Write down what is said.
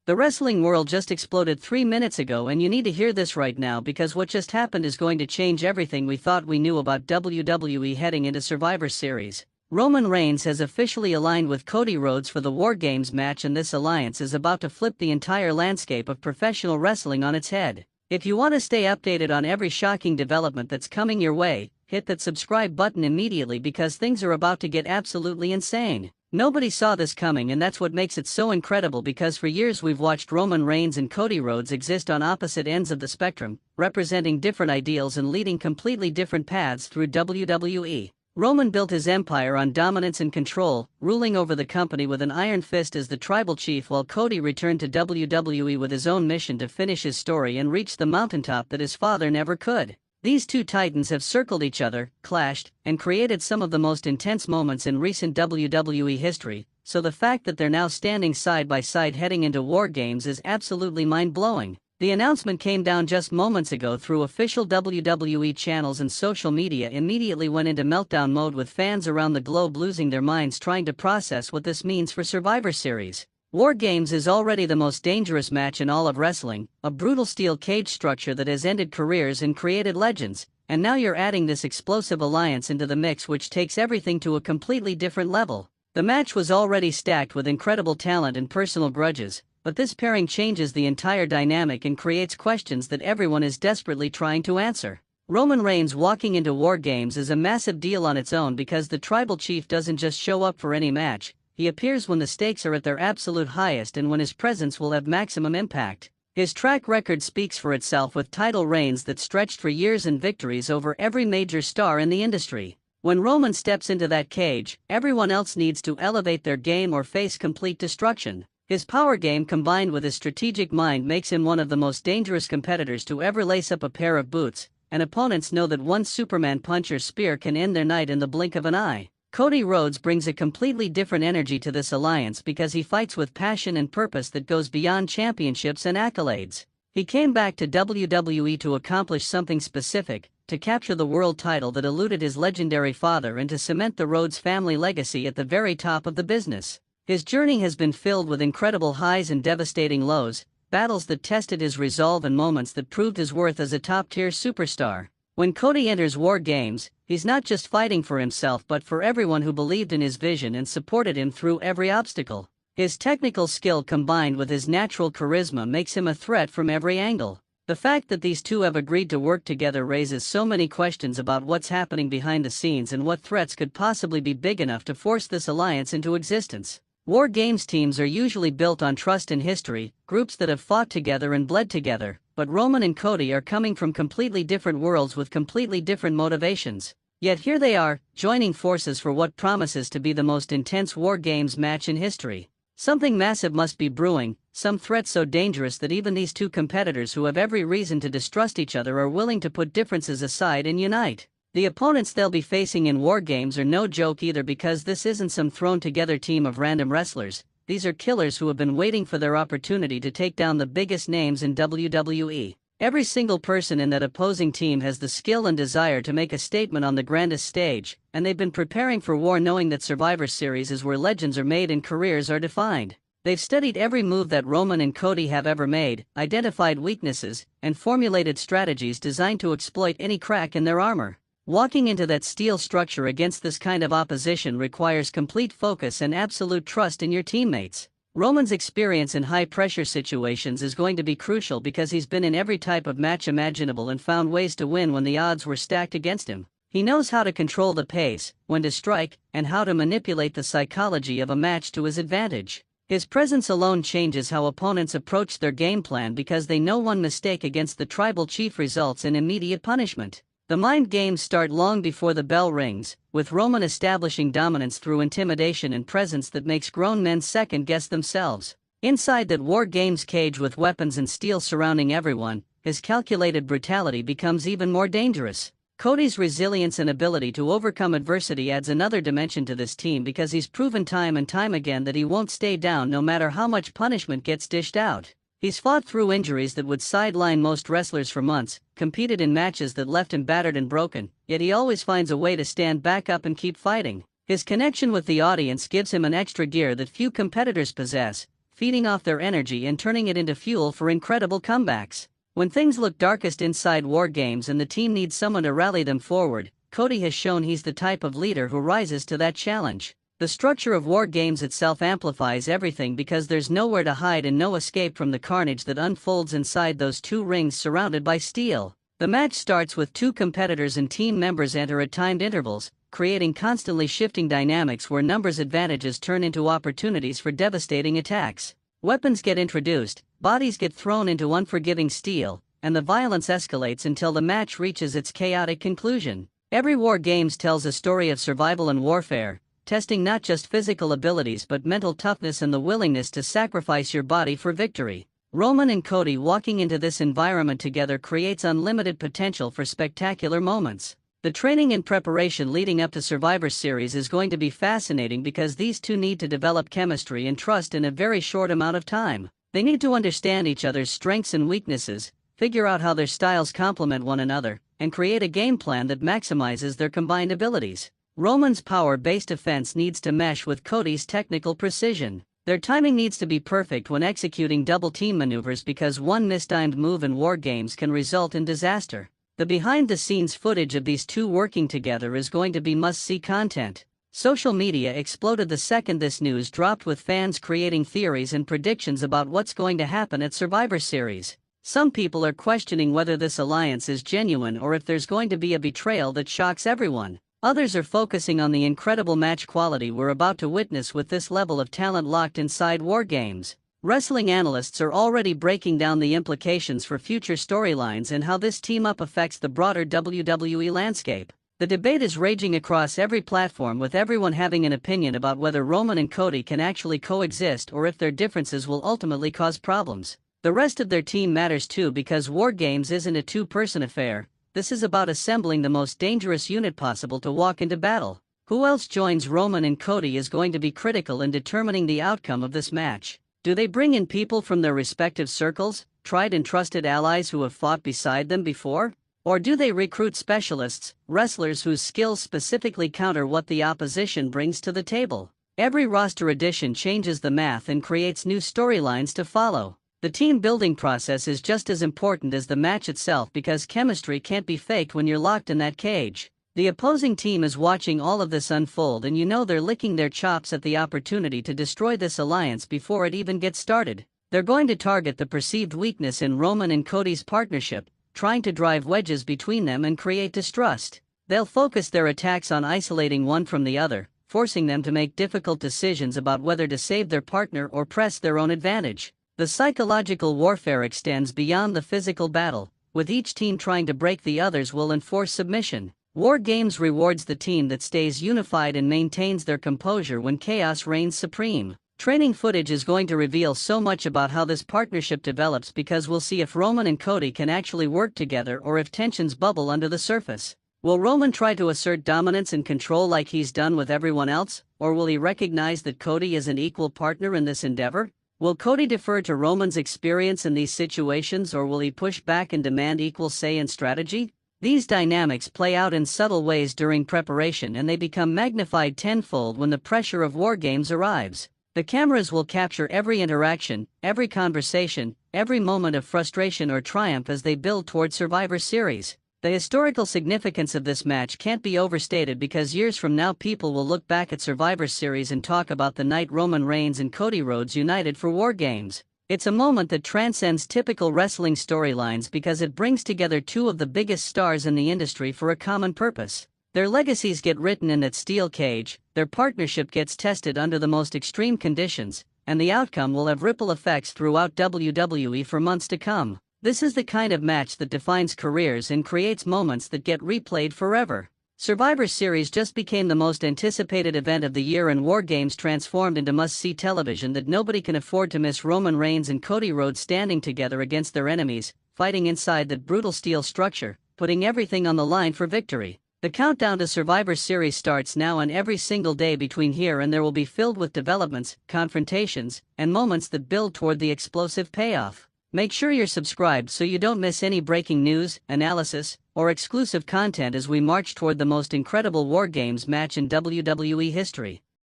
The wrestling world just exploded 3 minutes ago, and you need to hear this right now because what just happened is going to change everything we thought we knew about WWE heading into Survivor Series. Roman Reigns has officially aligned with Cody Rhodes for the War Games match, and this alliance is about to flip the entire landscape of professional wrestling on its head. If you want to stay updated on every shocking development that's coming your way, hit that subscribe button immediately because things are about to get absolutely insane. Nobody saw this coming, and that's what makes it so incredible, because for years we've watched Roman Reigns and Cody Rhodes exist on opposite ends of the spectrum, representing different ideals and leading completely different paths through WWE. Roman built his empire on dominance and control, ruling over the company with an iron fist as the tribal chief, while Cody returned to WWE with his own mission to finish his story and reach the mountaintop that his father never could. These two titans have circled each other, clashed, and created some of the most intense moments in recent WWE history, so the fact that they're now standing side by side heading into War Games is absolutely mind-blowing. The announcement came down just moments ago through official WWE channels, and social media immediately went into meltdown mode, with fans around the globe losing their minds trying to process what this means for Survivor Series. War Games is already the most dangerous match in all of wrestling, a brutal steel cage structure that has ended careers and created legends, and now you're adding this explosive alliance into the mix, which takes everything to a completely different level. The match was already stacked with incredible talent and personal grudges, but this pairing changes the entire dynamic and creates questions that everyone is desperately trying to answer. Roman Reigns walking into War Games is a massive deal on its own, because the tribal chief doesn't just show up for any match. He appears when the stakes are at their absolute highest and when his presence will have maximum impact. His track record speaks for itself, with title reigns that stretched for years and victories over every major star in the industry. When Roman steps into that cage, everyone else needs to elevate their game or face complete destruction. His power game combined with his strategic mind makes him one of the most dangerous competitors to ever lace up a pair of boots, and opponents know that one Superman punch or spear can end their night in the blink of an eye. Cody Rhodes brings a completely different energy to this alliance because he fights with passion and purpose that goes beyond championships and accolades. He came back to WWE to accomplish something specific, to capture the world title that eluded his legendary father and to cement the Rhodes family legacy at the very top of the business. His journey has been filled with incredible highs and devastating lows, battles that tested his resolve and moments that proved his worth as a top-tier superstar. When Cody enters War Games, he's not just fighting for himself but for everyone who believed in his vision and supported him through every obstacle. His technical skill combined with his natural charisma makes him a threat from every angle. The fact that these two have agreed to work together raises so many questions about what's happening behind the scenes and what threats could possibly be big enough to force this alliance into existence. War Games teams are usually built on trust and history, groups that have fought together and bled together, but Roman and Cody are coming from completely different worlds with completely different motivations. Yet here they are, joining forces for what promises to be the most intense War Games match in history. Something massive must be brewing, some threat so dangerous that even these two competitors who have every reason to distrust each other are willing to put differences aside and unite. The opponents they'll be facing in War Games are no joke either, because this isn't some thrown-together team of random wrestlers. These are killers who have been waiting for their opportunity to take down the biggest names in WWE. Every single person in that opposing team has the skill and desire to make a statement on the grandest stage, and they've been preparing for war, knowing that Survivor Series is where legends are made and careers are defined. They've studied every move that Roman and Cody have ever made, identified weaknesses, and formulated strategies designed to exploit any crack in their armor. Walking into that steel structure against this kind of opposition requires complete focus and absolute trust in your teammates. Roman's experience in high-pressure situations is going to be crucial because he's been in every type of match imaginable and found ways to win when the odds were stacked against him. He knows how to control the pace, when to strike, and how to manipulate the psychology of a match to his advantage. His presence alone changes how opponents approach their game plan, because they know one mistake against the tribal chief results in immediate punishment. The mind games start long before the bell rings, with Roman establishing dominance through intimidation and presence that makes grown men second-guess themselves. Inside that War Games cage with weapons and steel surrounding everyone, his calculated brutality becomes even more dangerous. Cody's resilience and ability to overcome adversity adds another dimension to this team, because he's proven time and time again that he won't stay down no matter how much punishment gets dished out. He's fought through injuries that would sideline most wrestlers for months, competed in matches that left him battered and broken, yet he always finds a way to stand back up and keep fighting. His connection with the audience gives him an extra gear that few competitors possess, feeding off their energy and turning it into fuel for incredible comebacks. When things look darkest inside War Games and the team needs someone to rally them forward, Cody has shown he's the type of leader who rises to that challenge. The structure of War Games itself amplifies everything because there's nowhere to hide and no escape from the carnage that unfolds inside those two rings surrounded by steel. The match starts with two competitors and team members enter at timed intervals, creating constantly shifting dynamics where numbers advantages turn into opportunities for devastating attacks. Weapons get introduced, bodies get thrown into unforgiving steel, and the violence escalates until the match reaches its chaotic conclusion. Every War Games tells a story of survival and warfare, testing not just physical abilities but mental toughness and the willingness to sacrifice your body for victory. Roman and Cody walking into this environment together creates unlimited potential for spectacular moments. The training and preparation leading up to Survivor Series is going to be fascinating because these two need to develop chemistry and trust in a very short amount of time. They need to understand each other's strengths and weaknesses, figure out how their styles complement one another, and create a game plan that maximizes their combined abilities. Roman's power-based offense needs to mesh with Cody's technical precision. Their timing needs to be perfect when executing double-team maneuvers because one mistimed move in War Games can result in disaster. The behind-the-scenes footage of these two working together is going to be must-see content. Social media exploded the second this news dropped, with fans creating theories and predictions about what's going to happen at Survivor Series. Some people are questioning whether this alliance is genuine or if there's going to be a betrayal that shocks everyone. Others are focusing on the incredible match quality we're about to witness with this level of talent locked inside War Games. Wrestling analysts are already breaking down the implications for future storylines and how this team-up affects the broader WWE landscape. The debate is raging across every platform, with everyone having an opinion about whether Roman and Cody can actually coexist or if their differences will ultimately cause problems. The rest of their team matters too, because War Games isn't a two-person affair. This is about assembling the most dangerous unit possible to walk into battle. Who else joins Roman and Cody is going to be critical in determining the outcome of this match. Do they bring in people from their respective circles, tried and trusted allies who have fought beside them before? Or do they recruit specialists, wrestlers whose skills specifically counter what the opposition brings to the table? Every roster addition changes the math and creates new storylines to follow. The team building process is just as important as the match itself because chemistry can't be faked when you're locked in that cage. The opposing team is watching all of this unfold, and you know they're licking their chops at the opportunity to destroy this alliance before it even gets started. They're going to target the perceived weakness in Roman and Cody's partnership, trying to drive wedges between them and create distrust. They'll focus their attacks on isolating one from the other, forcing them to make difficult decisions about whether to save their partner or press their own advantage. The psychological warfare extends beyond the physical battle, with each team trying to break the other's will and force submission. War Games rewards the team that stays unified and maintains their composure when chaos reigns supreme. Training footage is going to reveal so much about how this partnership develops, because we'll see if Roman and Cody can actually work together or if tensions bubble under the surface. Will Roman try to assert dominance and control like he's done with everyone else, or will he recognize that Cody is an equal partner in this endeavor? Will Cody defer to Roman's experience in these situations, or will he push back and demand equal say and strategy? These dynamics play out in subtle ways during preparation, and they become magnified tenfold when the pressure of War Games arrives. The cameras will capture every interaction, every conversation, every moment of frustration or triumph as they build toward Survivor Series. The historical significance of this match can't be overstated, because years from now people will look back at Survivor Series and talk about the night Roman Reigns and Cody Rhodes united for War Games. It's a moment that transcends typical wrestling storylines because it brings together two of the biggest stars in the industry for a common purpose. Their legacies get written in that steel cage, their partnership gets tested under the most extreme conditions, and the outcome will have ripple effects throughout WWE for months to come. This is the kind of match that defines careers and creates moments that get replayed forever. Survivor Series just became the most anticipated event of the year, and War Games transformed into must-see television that nobody can afford to miss. Roman Reigns and Cody Rhodes standing together against their enemies, fighting inside that brutal steel structure, putting everything on the line for victory. The countdown to Survivor Series starts now, and every single day between here and there will be filled with developments, confrontations, and moments that build toward the explosive payoff. Make sure you're subscribed so you don't miss any breaking news, analysis, or exclusive content as we march toward the most incredible War Games match in WWE history.